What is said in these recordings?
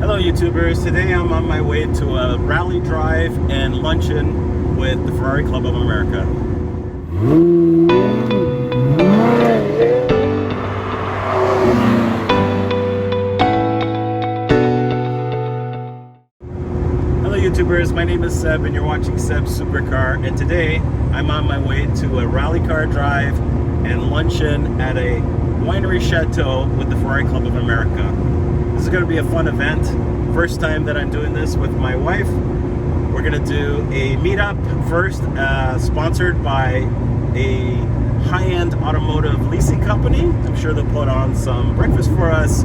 Hello YouTubers, today I'm on my way to a rally drive and luncheon with the Ferrari Club of America. Hello YouTubers, my name is Seb and you're watching Seb's Supercar, and today I'm on my way to a rally car drive and luncheon at a winery Château with the Ferrari Club of America. This is going to be a fun event. First time that I'm doing this with my wife. We're going to do a meetup first, sponsored by a high-end automotive leasing company. I'm sure they'll put on some breakfast for us,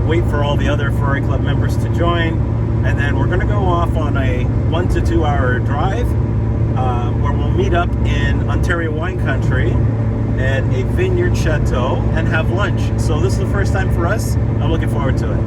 wait for all the other Ferrari Club members to join, and then we're going to go off on a 1 to 2 hour drive where we'll meet up in Ontario wine country at a vineyard chateau and have lunch. So this is the first time for us. I'm looking forward to it.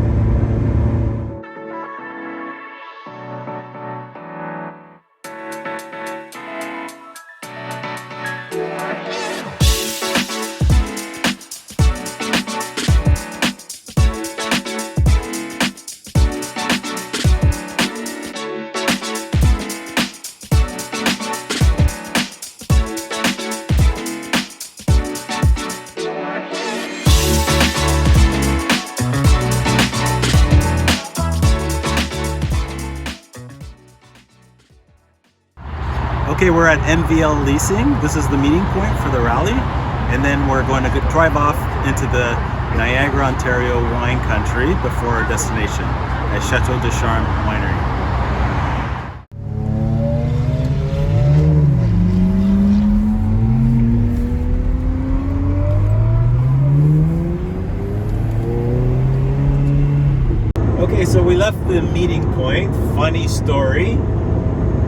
Okay, we're at MVL Leasing. This is the meeting point for the rally, and then we're going to drive off into the Niagara-Ontario wine country before our destination at Château de Charmes Winery. Okay, so we left the meeting point. Funny story.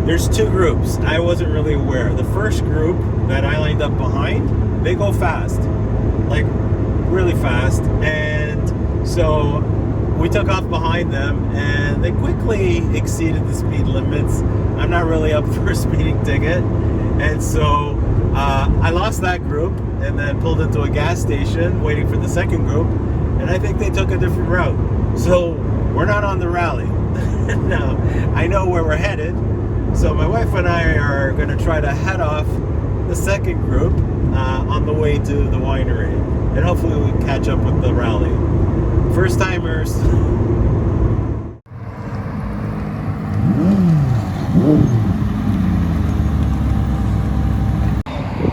There's two groups. I wasn't really aware. The first group that I lined up behind, they go fast, like really fast. And so we took off behind them and they quickly exceeded the speed limits. I'm not really up for a speeding ticket. And so I lost that group and then pulled into a gas station waiting for the second group. And I think they took a different route. So we're not on the rally. Now, I know where we're headed. So my wife and I are going to try to head off the second group on the way to the winery, and hopefully we can catch up with the rally. First timers.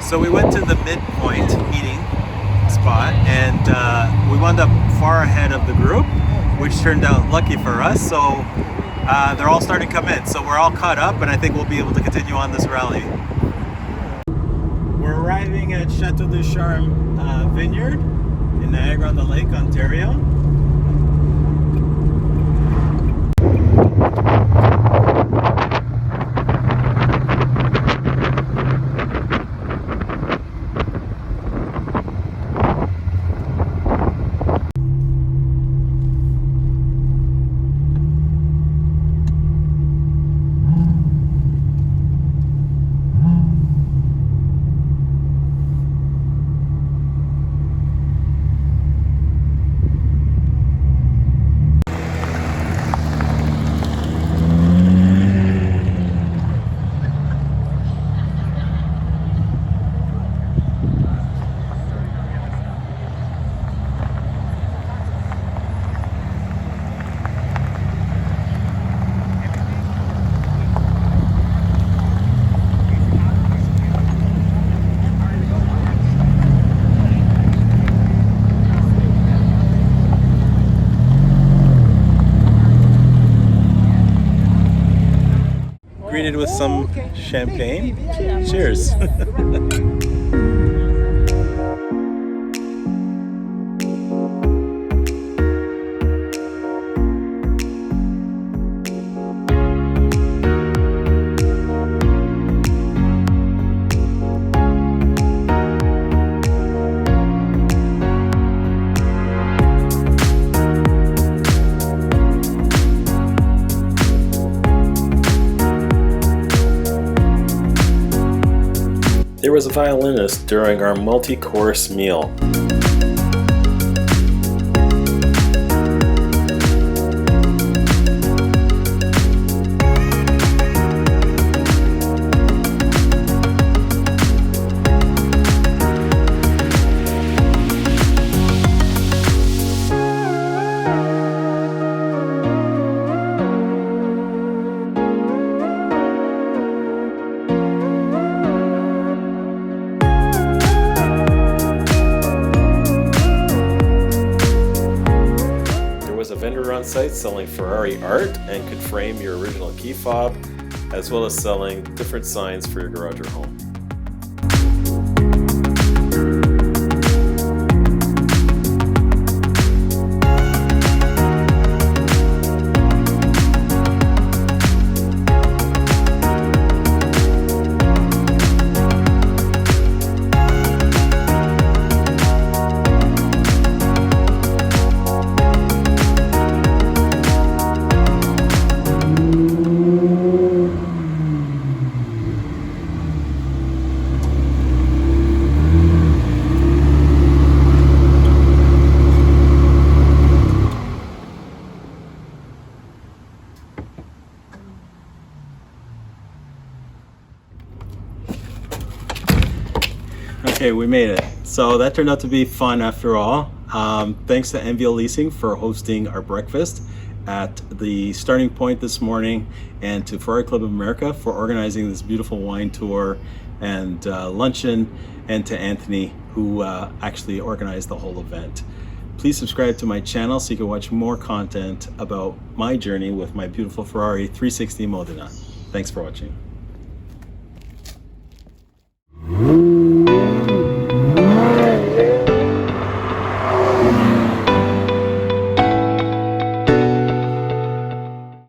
So we went to the midpoint meeting spot, and we wound up far ahead of the group, which turned out lucky for us. So they're all starting to come in, so we're all caught up, and I think we'll be able to continue on this rally. We're arriving at Château de Charmes Vineyard in Niagara-on-the-Lake, Ontario. Greeted with some champagne. Cheers. There was a violinist during our multi-course meal. vendor on site selling Ferrari art and could frame your original key fob, as well as selling different signs for your garage or home. Okay, we made it. So that turned out to be fun after all. Thanks to NVL Leasing for hosting our breakfast at the starting point this morning, and to Ferrari Club of America for organizing this beautiful wine tour and luncheon, and to Anthony, who actually organized the whole event. Please subscribe to my channel so you can watch more content about my journey with my beautiful Ferrari 360 Modena. Thanks for watching.